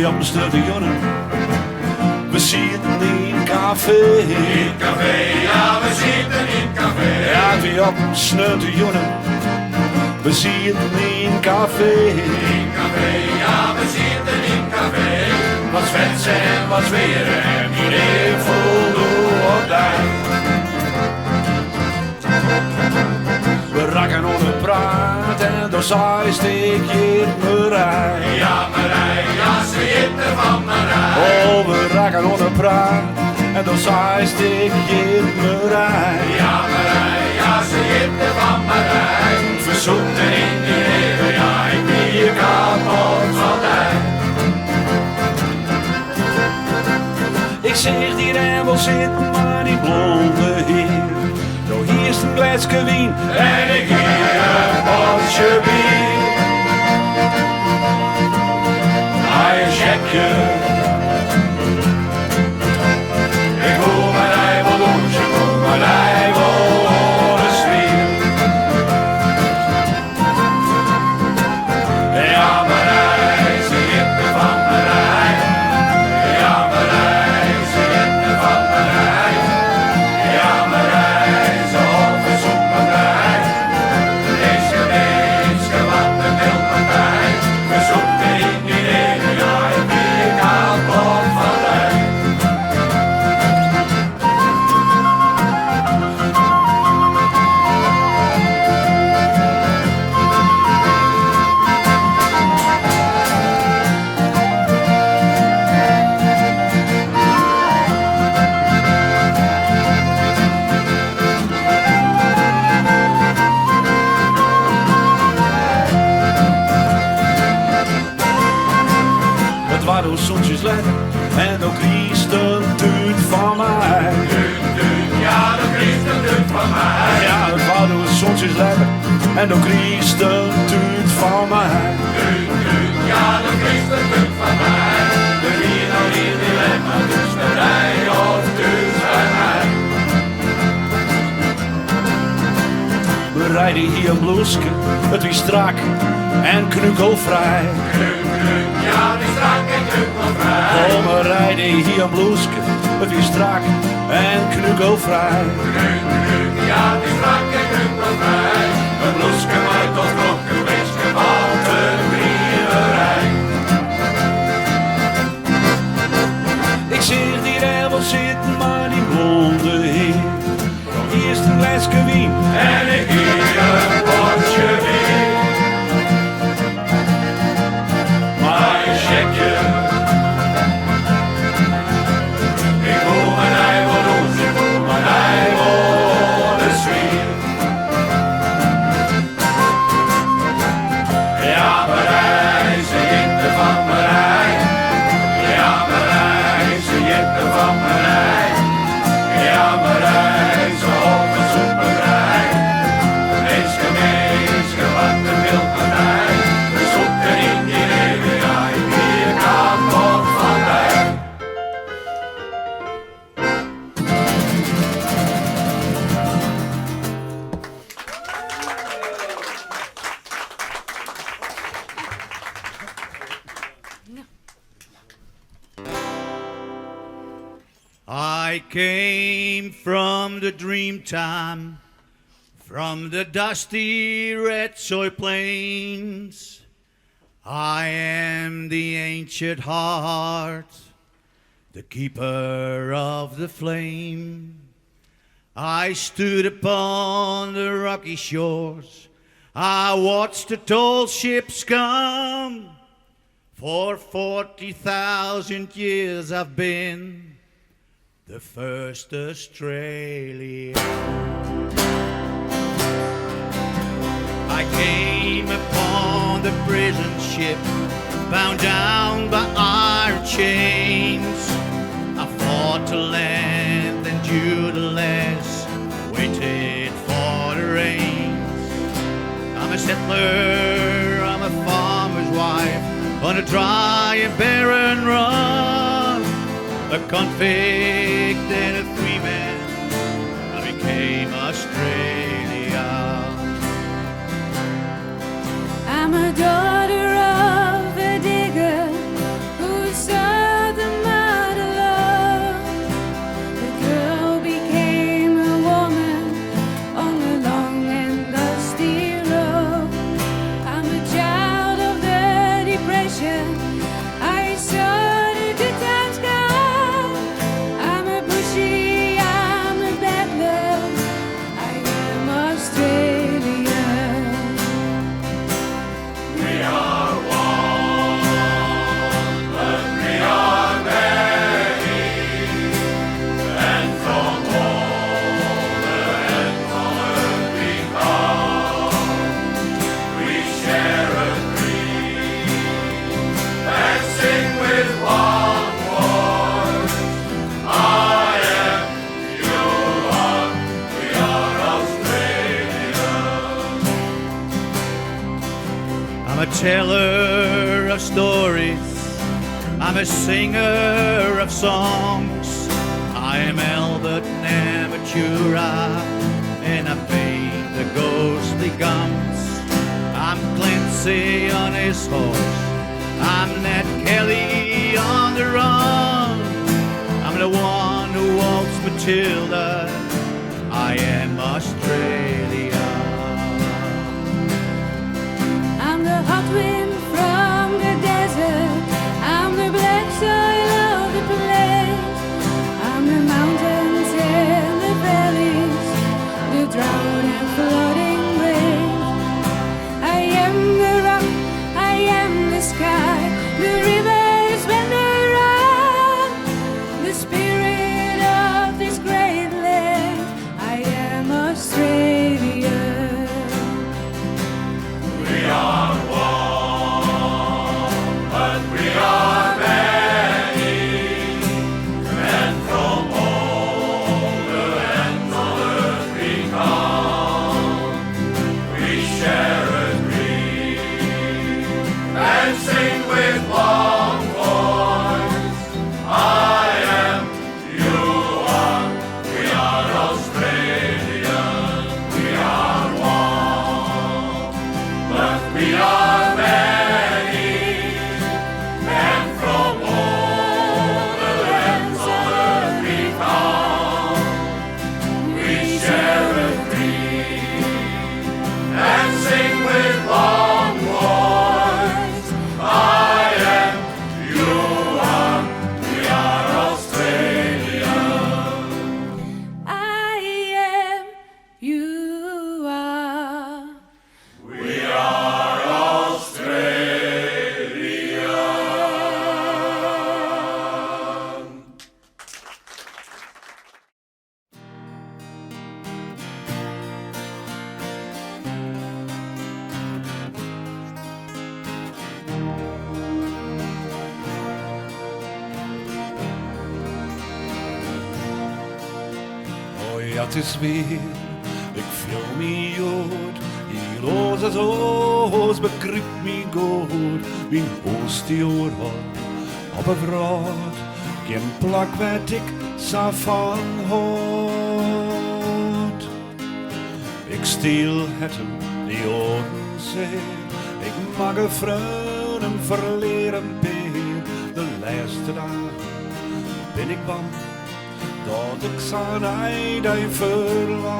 op een studionen. We zitten in een café. In café, ja, we zitten in café. Ja, die op een studionen. We zitten in een café. In café, ja, we zitten in café. Wat zwetsen en wat zweren en iedereen voelt op daar. We raken onder praat en door zij steek je Marij. Ja, Marij, ja, ze zitten van Marij. Oh, we raken onder praat en door zij steek je Marij. Ja, Marij, ja, ze zitten van Marij. Verzoekten in die leven, ja, ik ben hier kapot van mij. Ik zeg die rijbel zitten, maar die blonde heer. Nou, hier is een glaasje wien En ik hier een potje bier. hij check je. Ik voel mijn rijbel douche, ik voel mijn rijbel de sfeer. Ja, Marij, ze zitten van Marij. Ja, Marij, ze zitten van Marij. Ja, Marij, ze hopen zoek Marij. Deze mensen, wat een wildpartij. We zoeken in die leven, ja, ik ben hier kapot van mij. Het waren soms lekker en ook Christen tuut van mij. Ja, de Christen doet van mij. Ja, het waren soms lekker en ook Christen tuut van mij. Ja, de Christen doet van mij. De hier nou hier dilemma, dus met rij of dus bij mij. We rijden hier een bloeske, het is strak en knukelvrij. Ja, die strak en knuppelvrij. Oh, we rijden hier een bloeske, het is strak en knukelvrij. Ja, die strak en knuppelvrij. Een bloeske maar tot knokken, weesje, wat een brieverij. Ik zeg die rijbel zitten, maar die blonde heer. Hier is een glaasje wien En ik hier een potje bier. maar je check je. Ik voel mijn rijbel roes, ik voel mijn rijbel de sfeer. Ja, Marij, ze zitten van Marij. Ja, Marij, ze zitten van Marij. Ja, Marij, ze hopen zoek Marij. Meeske, meeske, wat een wildpartij. We zoeken in die leven, ja, ik ben hier kapot van mij. I came from the dream time, from the dusty red soil plains. I am the ancient heart, the keeper of the flame. I stood upon the rocky shores, I watched the tall ships come. For 40,000 years I've been the first Australian. I came upon the prison ship, bound down by iron chains. I fought to land and duteless, waited for the rains. I'm a settler, I'm a farmer's wife, on a dry and barren run. A convict and a free man, I became Australia. I'm a daughter of a digger whose teller of stories. I'm a singer of songs. I am Albert Naventura, and I paint the ghostly gums. I'm Clancy on his horse. I'm Nat Kelly on the run. I'm the one who walks Matilda. I am Australia. I'm the hot wind from the desert. I'm the black soil of the place. I'm the mountains and the valleys, the drought and flooding rain. I am the rock, I am the sky, the rivers when they run, the spirit of this great land. I am Australia. We are one, but we are many, and from all the lands on earth we come. We share a dream and sing with one voice. I am, you are, we are Australian. We are one, but we are many, and from all the lands on earth we come. We share a dream and sing with one voice. I am, you are, we are Australia. I am, you are. We are Australia. Oh ja, het is weer, ik viel me jood. Hier los het oos, bekruip me goed. Mijn hoest die oor op een vraat. Geen plak waar ik zo van houd. Ik steel het hem, die oren zeer. Ik mag een vrouw en verleren peer. De laatste dagen ben ik bang dat ik zijn einde verlang.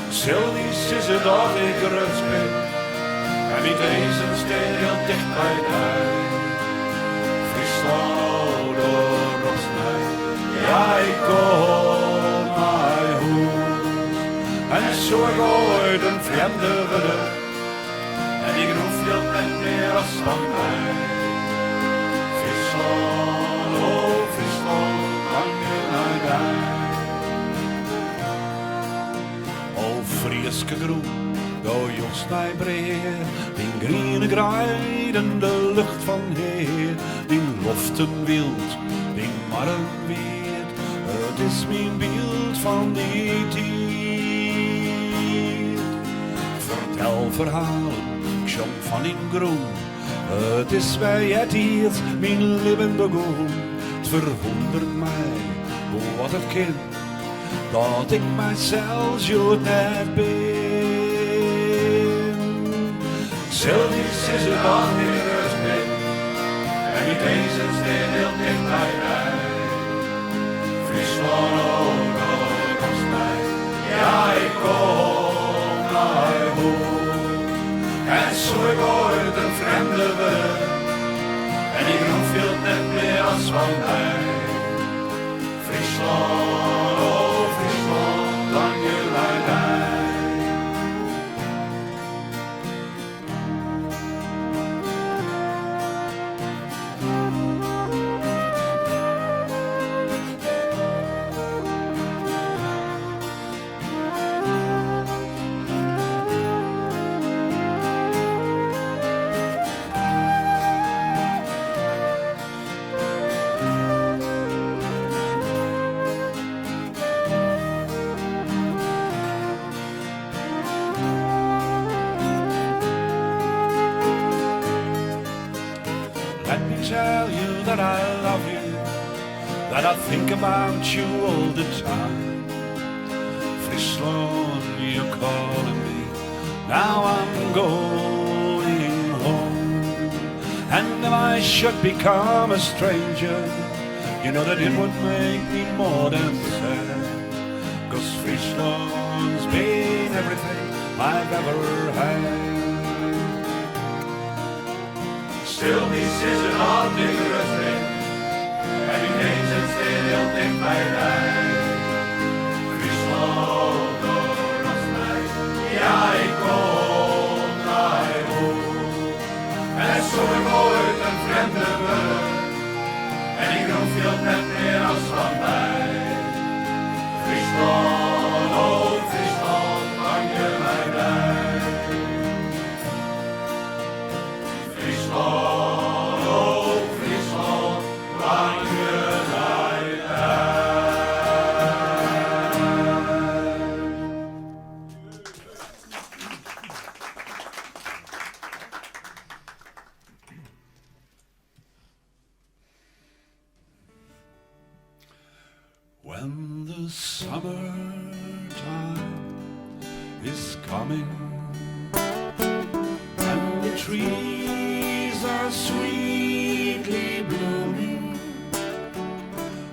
Zelfs is het dat ik rust ben en met deze steen heel dicht bij mij. Friesland door Rosnij, ja ik kom naar huis. En zo ik ooit een vreemde wilde en ik roef je net meer als van mij. Friesland, oh Friesland, lang je naar daar. O Frieske groen, door Jos mij breer, die groene graai en de lucht van heer, die loften wild, die marren weet, het is mijn beeld van die tijd. Vertel verhalen, ik zong van in groen, het is bij het eerst mijn leven begon. Het verwondert mij, wat het kind, dat ik mijzelf zo net ben. Zelfs is het dan in rust ben, en niet eens een steen heel dicht bij mij. Friesland, oh, dat mij, ja ik kom naar huis. En zo ik ooit een vreemde ben, en ik roep veel net meer als van mij. Friesland, oh Friesland, lang je bij mij. tell you that I love you, that I think about you all the time. Friesland, you're calling me, now I'm going home. And if I should become a stranger, you know that it would make me more than sad. 'Cause Friesland's been everything I've ever had. Stil niet zitten aan diggere vriend, en ineens het stil heel dicht bij mij. Friesland doorrast mij, ja ik kom naar je toe. En zong ik ooit een vreemde woord, en ik roep veel net meer als van mij. Friesland, oh Friesland, hang je mij bij. Friesland. When the summertime is coming and the trees are sweetly blooming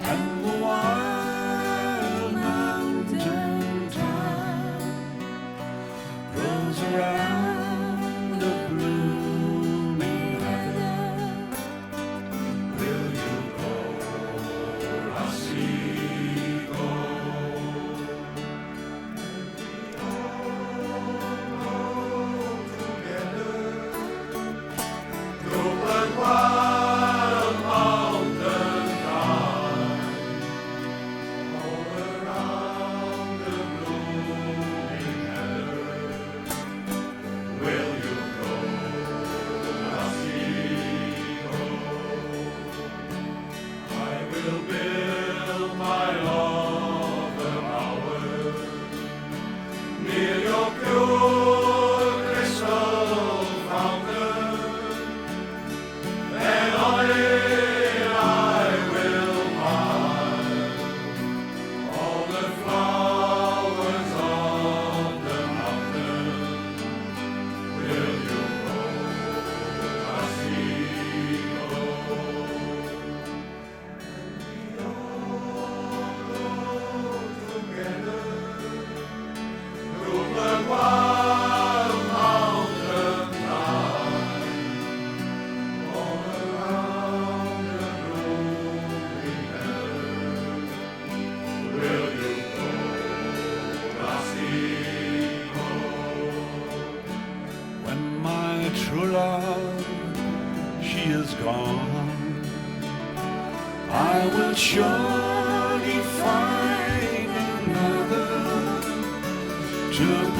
and the wild mountain thyme grows around the blooming heather, will you go, Lassie? True love, she is gone. I will surely find another to